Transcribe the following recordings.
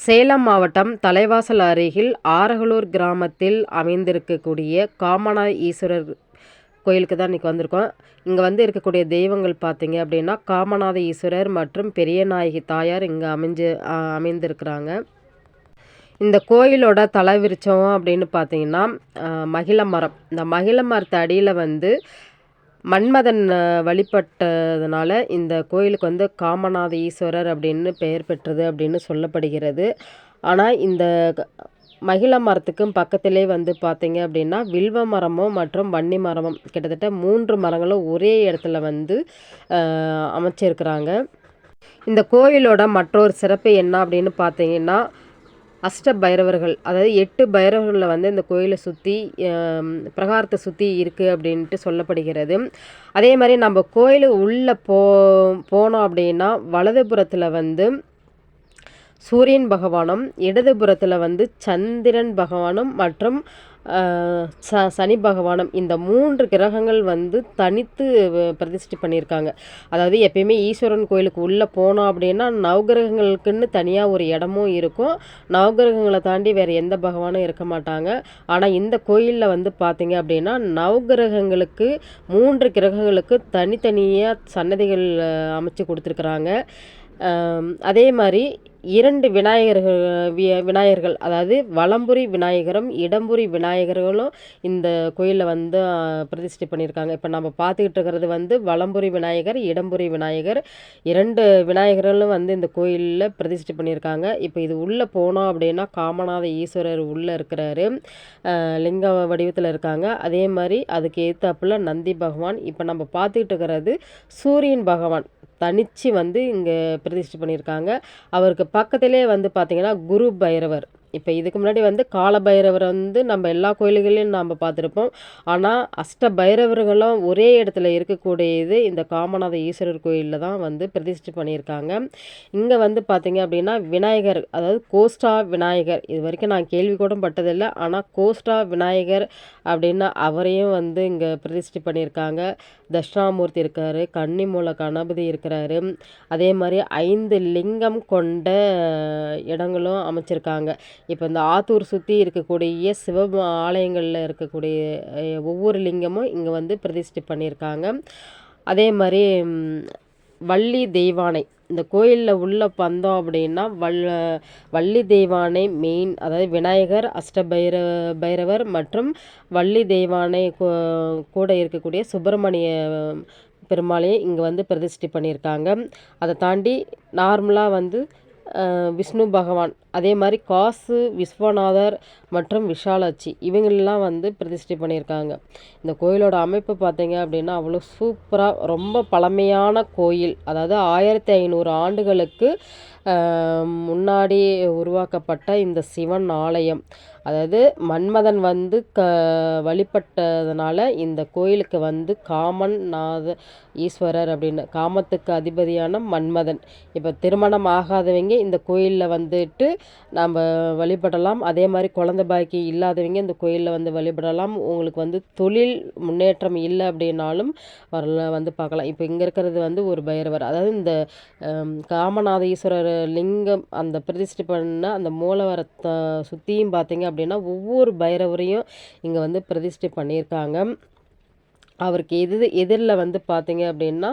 சேலம் மாவட்டம் தலைவாசல் அருகில் ஆரகலூர் கிராமத்தில் அமைந்திருக்கக்கூடிய காமநாத ஈஸ்வரர் கோயிலுக்கு தான் இன்றைக்கி வந்திருக்கோம். இங்கே வந்து இருக்கக்கூடிய தெய்வங்கள் பார்த்தீங்க அப்படின்னா காமநாத ஈஸ்வரர் மற்றும் பெரியநாயகி தாயார் இங்கே அமைந்திருக்கிறாங்க. இந்த கோயிலோட தலைவிருச்சம் அப்படின்னு பார்த்தீங்கன்னா மகிழ மரம். இந்த மகிழ மரத்து அடியில் வந்து மன்மதன் வழிபட்டதுனால இந்த கோயிலுக்கு வந்து காமநாத ஈஸ்வரர் அப்படின்னு பெயர் பெற்றது அப்படின்னு சொல்லப்படுகிறது. ஆனால் இந்த மகிழ மரத்துக்கும் பக்கத்திலே வந்து பார்த்தீங்க அப்படின்னா வில்வ மரமும் மற்றும் வன்னி மரமும் கிட்டத்தட்ட 3 மரங்களும் ஒரே இடத்துல வந்து அமைச்சிருக்கிறாங்க. இந்த கோயிலோட மற்றொரு சிறப்பு என்ன அப்படின்னு பார்த்தீங்கன்னா அஷ்ட பைரவர்கள், அதாவது 8 பைரவர்களில் வந்து இந்த கோயிலை சுற்றி பிரகாரத்தை சுற்றி இருக்குது அப்படின்ட்டு சொல்லப்படுகிறது. அதே மாதிரி நம்ம கோயிலுக்கு உள்ளே போனோம் அப்படின்னா வலதுபுறத்தில் வந்து சூரியன் பகவானும், இடதுபுறத்தில் வந்து சந்திரன் பகவானும் மற்றும் சனி பகவானும், இந்த 3 கிரகங்கள் வந்து தனித்து பிரதிஷ்டை பண்ணியிருக்காங்க. அதாவது எப்பயுமே ஈஸ்வரன் கோயிலுக்கு உள்ளே போனோம் அப்படின்னா நவகிரகங்களுக்குன்னு தனியாக ஒரு இடமும் இருக்கும். நவகிரகங்களை தாண்டி வேறு எந்த பகவானும் இருக்க மாட்டாங்க. ஆனால் இந்த கோயிலில் வந்து பார்த்தீங்க அப்படின்னா நவகிரகங்களுக்கு 3 கிரகங்களுக்கு தனித்தனியாக சன்னதிகள் அமைச்சு கொடுத்துருக்குறாங்க. அதே மாதிரி 2 விநாயகர்கள், அதாவது வலம்புரி விநாயகரும் இடம்புரி விநாயகர்களும் இந்த கோயிலில் வந்து பிரதிஷ்டை பண்ணியிருக்காங்க. இப்போ நம்ம பார்த்துக்கிட்டு இருக்கிறது வந்து வலம்புரி விநாயகர், இடம்புரி விநாயகர், 2 விநாயகர்களும் வந்து இந்த கோயிலில் பிரதிஷ்டை பண்ணியிருக்காங்க. இப்போ இது உள்ளே போனோம் அப்படின்னா காமநாத ஈஸ்வரர் உள்ளே இருக்கிறாரு, லிங்க வடிவத்தில் இருக்காங்க. அதே மாதிரி அதுக்கு எதிர்த்தாப்புல நந்தி பகவான். இப்போ நம்ம பார்த்துக்கிட்டு இருக்கிறது சூரியன் பகவான் தனிச்சு வந்து இங்கே பிரதிஷ்டை பண்ணியிருக்காங்க. அவருக்கு பக்கத்திலே வந்து பார்த்திங்கன்னா குரு பைரவர். இப்போ இதுக்கு முன்னாடி வந்து கால பைரவர் வந்து நம்ம எல்லா கோயில்களையும் நாம் பார்த்துருப்போம். ஆனால் அஷ்ட பைரவர்களும் ஒரே இடத்துல இருக்கக்கூடியது இந்த காமநாத ஈஸ்வரர் கோயிலில் தான் வந்து பிரதிஷ்டை பண்ணியிருக்காங்க. இங்கே வந்து பார்த்திங்க அப்படின்னா விநாயகர், அதாவது கோஷ்டா விநாயகர், இது வரைக்கும் நான் கேள்வி கூட பட்டதில்லை. ஆனால் கோஷ்டா விநாயகர் அப்படின்னா அவரையும் வந்து இங்கே பிரதிஷ்டை பண்ணியிருக்காங்க. தட்சிணாமூர்த்தி இருக்கார், கன்னிமூல கணபதி இருக்கிறாரு. அதே மாதிரி 5 லிங்கம் கொண்ட இடங்களும் அமைச்சிருக்காங்க. இப்போ இந்த ஆத்தூர் சுற்றி இருக்கக்கூடிய சிவ ஆலயங்களில் இருக்கக்கூடிய ஒவ்வொரு லிங்கமும் இங்கே வந்து பிரதிஷ்டை பண்ணியிருக்காங்க. அதே மாதிரி வள்ளி தெய்வானை, இந்த கோயிலில் உள்ளே வந்தோம் அப்படின்னா வள்ளி தெய்வானை மெயின், அதாவது விநாயகர், பைரவர் மற்றும் வள்ளி தெய்வானை கூட இருக்கக்கூடிய சுப்பிரமணிய பெருமாளையும் இங்கே வந்து பிரதிஷ்டை பண்ணியிருக்காங்க. அதை தாண்டி நார்மலாக வந்து விஷ்ணு பகவான், அதே மாதிரி காசு விஸ்வநாதர் மற்றும் விஷாலாட்சி இவங்களெலாம் வந்து பிரதிஷ்டை பண்ணியிருக்காங்க. இந்த கோயிலோட அமைப்பு பார்த்தீங்க அப்படின்னா அவ்வளோ சூப்பராக, ரொம்ப பழமையான கோயில். அதாவது 1500 ஆண்டுகளுக்கு முன்னாடி உருவாக்கப்பட்ட இந்த சிவன் ஆலயம். அதாவது மன்மதன் வந்து வழிபட்டதுனால இந்த கோயிலுக்கு வந்து காமநாத ஈஸ்வரர் அப்படின்னு, காமத்துக்கு அதிபதியான மன்மதன். இப்போ திருமணம் ஆகாதவங்க இந்த கோயிலில் வந்துட்டு நம்ம வழிபடலாம். அதே மாதிரி குழந்தை பாக்கி இல்லாதவங்க இந்த கோயிலில் வந்து வழிபடலாம். உங்களுக்கு வந்து தொழில் முன்னேற்றம் இல்லை அப்படின்னாலும் வந்து பார்க்கலாம். இப்போ இங்கே இருக்கிறது வந்து ஒரு பைரவர், அதாவது இந்த காமநாத ஈஸ்வரர் லிங்கம் அந்த பிரதிஷ்டை பண்ண அந்த மூலவரத்தை சுற்றியும் பார்த்தீங்க அப்படின்னா ஒவ்வொரு பைரவரையும் இங்கே வந்து பிரதிஷ்டை பண்ணியிருக்காங்க. அவருக்கு எதிரில் வந்து பார்த்தீங்க அப்படின்னா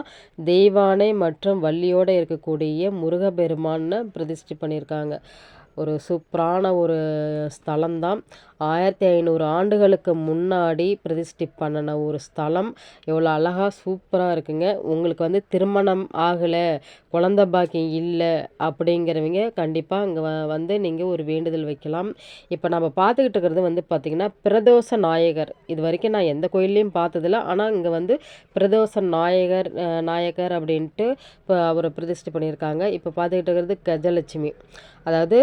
தெய்வானை மற்றும் வள்ளியோடு இருக்கக்கூடிய முருகப்பெருமான்னு பிரதிஷ்டை பண்ணியிருக்காங்க. ஒரு சூப்பரான ஒரு ஸ்தலம்தான். 1500 ஆண்டுகளுக்கு முன்னாடி பிரதிஷ்டை பண்ணின ஒரு ஸ்தலம். எவ்வளோ அழகாக சூப்பராக இருக்குங்க. உங்களுக்கு வந்து திருமணம் ஆகலை, குழந்த பாக்கியம் இல்லை அப்படிங்கிறவங்க கண்டிப்பாக அங்கே வந்து நீங்கள் ஒரு வேண்டுதல் வைக்கலாம். இப்போ நம்ம பார்த்துக்கிட்டு இருக்கிறது வந்து பார்த்திங்கன்னா பிரதோஷ நாயகர். இது வரைக்கும் நான் எந்த கோயில்லையும் பார்த்ததில்ல. ஆனால் இங்கே வந்து பிரதோஷ நாயகர் அப்படின்ட்டு இப்போ அவரை பிரதிஷ்டை பண்ணியிருக்காங்க. இப்போ பார்த்துக்கிட்டு இருக்கிறது கஜலட்சுமி. அதாவது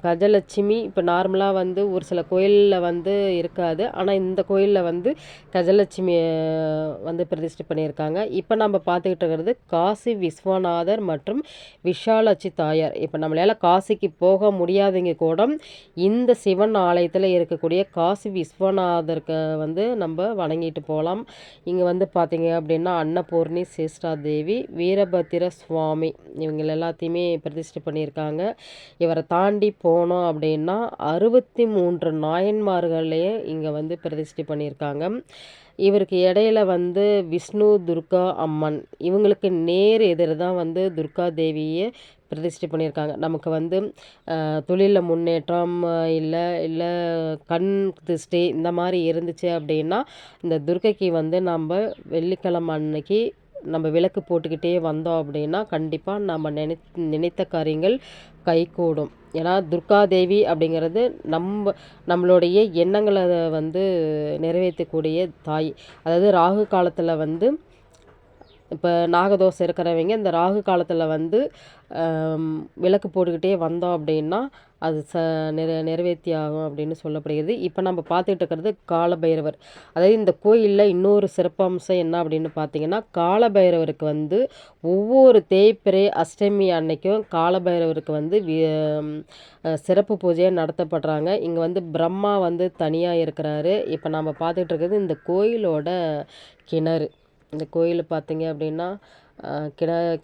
கஜலட்சுமி இப்போ நார்மலாக வந்து ஒரு சில கோயிலில் வந்து இருக்காது. ஆனால் இந்த கோயிலில் வந்து கஜலட்சுமியை வந்து பிரதிஷ்டை பண்ணியிருக்காங்க. இப்போ நம்ம பார்த்துக்கிட்டு இருக்கிறது காசி விஸ்வநாதர் மற்றும் விஷாலாட்சி தாயார். இப்போ நம்மளால் காசிக்கு போக முடியாதவங்க கூட இந்த சிவன் ஆலயத்தில் இருக்கக்கூடிய காசி விஸ்வநாதருக்கு வந்து நம்ம வணங்கிட்டு போகலாம். இங்கே வந்து பார்த்திங்க அப்படின்னா அன்னபூர்ணி சேஷ்டா தேவி, வீரபத்திர சுவாமி இவங்க எல்லாத்தையுமே பிரதிஷ்டை பண்ணியிருக்காங்க. இவரை தாண்டி போனோம் அப்படின்னா 63 நாயன்மார்களையே இங்கே வந்து பிரதிஷ்டை பண்ணியிருக்காங்க. இவருக்கு இடையில வந்து விஷ்ணு, துர்கா அம்மன் இவங்களுக்கு நேர் எதிர் தான் வந்து துர்கா தேவியை பிரதிஷ்டை பண்ணியிருக்காங்க. நமக்கு வந்து தொழிலில் முன்னேற்றம் இல்லை இல்லை கண் திருஷ்டி இந்த மாதிரி இருந்துச்சு அப்படின்னா இந்த துர்க்கைக்கு வந்து நம்ம வெள்ளிக்கிழமை அன்னைக்கு நம்ம விளக்கு போட்டுக்கிட்டே வந்தோம் அப்படின்னா கண்டிப்பாக நம்ம நினைத்த காரியங்கள் கைகூடும். ஏன்னா துர்காதேவி அப்படிங்கிறது நம்மளுடைய எண்ணங்களை வந்து நிறைவேற்றக்கூடிய தாய். அதாவது ராகு காலத்தில் வந்து இப்போ நாகதோஷம் இருக்கிறவங்க இந்த ராகு காலத்தில் வந்து விளக்கு போட்டுக்கிட்டே வந்தோம் அப்படின்னா அது நிறைவேற்றி ஆகும் அப்படின்னு சொல்லப்படுகிறது. இப்போ நம்ம பார்த்துட்டு இருக்கிறது காலபைரவர். அதாவது இந்த கோயிலில் இன்னொரு சிறப்பம்சம் என்ன அப்படின்னு பார்த்தீங்கன்னா காலபைரவருக்கு வந்து ஒவ்வொரு தேய்பிறை அஷ்டமி அன்னைக்கும் காலபைரவருக்கு வந்து சிறப்பு பூஜையாக நடத்தப்படுறாங்க. இங்கே வந்து பிரம்மா வந்து தனியாக இருக்கிறாரு. இப்போ நம்ம பார்த்துட்டு இருக்கிறது இந்த கோயிலோட கிணறு. இந்த கோயில் பார்த்தீங்க அப்படின்னா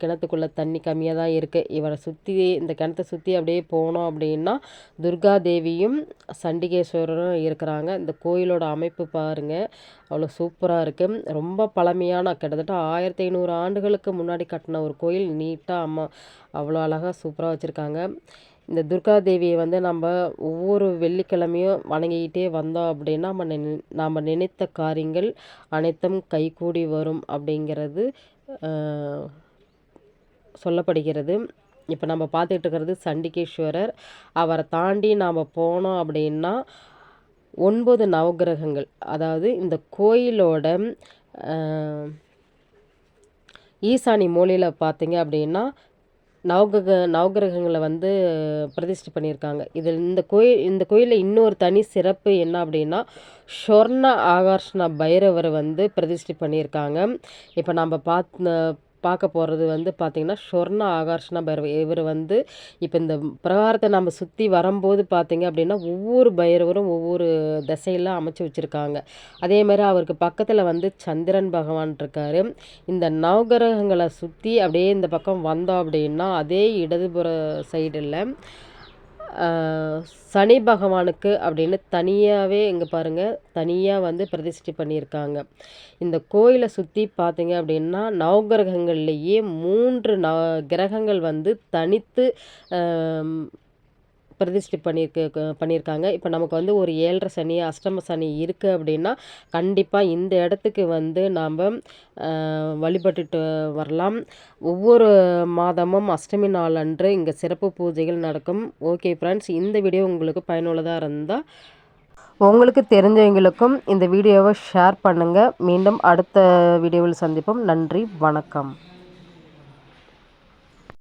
கிணத்துக்குள்ளே தண்ணி கம்மியாக தான் இருக்குது. இவரை சுற்றி இந்த கிணத்தை சுற்றி அப்படியே போனோம் அப்படின்னா துர்கா தேவியும் சண்டிகேஸ்வரரும் இருக்கிறாங்க. இந்த கோயிலோட அமைப்பு பாருங்கள், அவ்வளோ சூப்பராக இருக்குது. ரொம்ப பழமையான கிட்டத்தட்ட 1500 ஆண்டுகளுக்கு முன்னாடி கட்டின ஒரு கோயில். நீட்டாக அவ்வளோ அழகாக சூப்பராக வச்சுருக்காங்க. இந்த துர்கா தேவியை வந்து நம்ம ஒவ்வொரு வெள்ளிக்கிழமையும் வணங்கிக்கிட்டே வந்தோம் அப்படின்னா நாம் நினைத்த காரியங்கள் அனைத்தும் கைகூடி வரும் அப்படிங்கிறது சொல்லப்படுகிறது. இப்போ நம்ம பார்த்துட்டு இருக்கிறது சண்டிகேஸ்வரர். அவரை தாண்டி நாம் போனோம் அப்படின்னா 9 நவகிரகங்கள், அதாவது இந்த கோயிலோட ஈசானி மூலையில் பார்த்தீங்க அப்படின்னா நவகிரகங்களை வந்து பிரதிஷ்டை பண்ணியிருக்காங்க. இதில் இந்த கோயிலில் இன்னொரு தனி சிறப்பு என்ன அப்படின்னா சொர்ண ஆகர்ஷண பைரவரை வந்து பிரதிஷ்டை பண்ணியிருக்காங்க. இப்போ நம்ம பார்க்க போகிறது வந்து பார்த்திங்கன்னா சொர்ண ஆகர்ஷண பைரவர். இவர் வந்து இப்போ இந்த பிரகாரத்தை நம்ம சுற்றி வரும்போது பார்த்திங்க அப்படின்னா ஒவ்வொரு பைரவரும் ஒவ்வொரு திசையில் அமைச்சு வச்சுருக்காங்க. அதே மாதிரி அவருக்கு பக்கத்தில் வந்து சந்திரன் பகவான் இருக்கார். இந்த நவகிரகங்களை சுற்றி அப்படியே இந்த பக்கம் வந்தோம் அப்படின்னா அதே இடதுபுற சைடில் சனி பகவானுக்கு அப்படின்னு தனியாகவே இங்கே பாருங்கள் தனியாக வந்து பிரதிஷ்டை பண்ணியிருக்காங்க. இந்த கோயிலை சுற்றி பார்த்தீங்க அப்படின்னா நவகிரகங்கள்லேயே 3 கிரகங்கள் வந்து தனித்து பிரதிஷ்டை பண்ணியிருக்காங்க. இப்போ நமக்கு வந்து ஒரு 7.5 சனி அஷ்டம சனி இருக்குது அப்படின்னா கண்டிப்பாக இந்த இடத்துக்கு வந்து நாம் வழிபட்டுட்டு வரலாம். ஒவ்வொரு மாதமும் அஷ்டமி நாள் அன்று இங்கே சிறப்பு பூஜைகள் நடக்கும். ஓகே ஃப்ரெண்ட்ஸ், இந்த வீடியோ உங்களுக்கு பயனுள்ளதாக இருந்தால் உங்களுக்கு தெரிஞ்சவங்களுக்கும் இந்த வீடியோவை ஷேர் பண்ணுங்கள். மீண்டும் அடுத்த வீடியோவில் சந்திப்போம். நன்றி, வணக்கம்.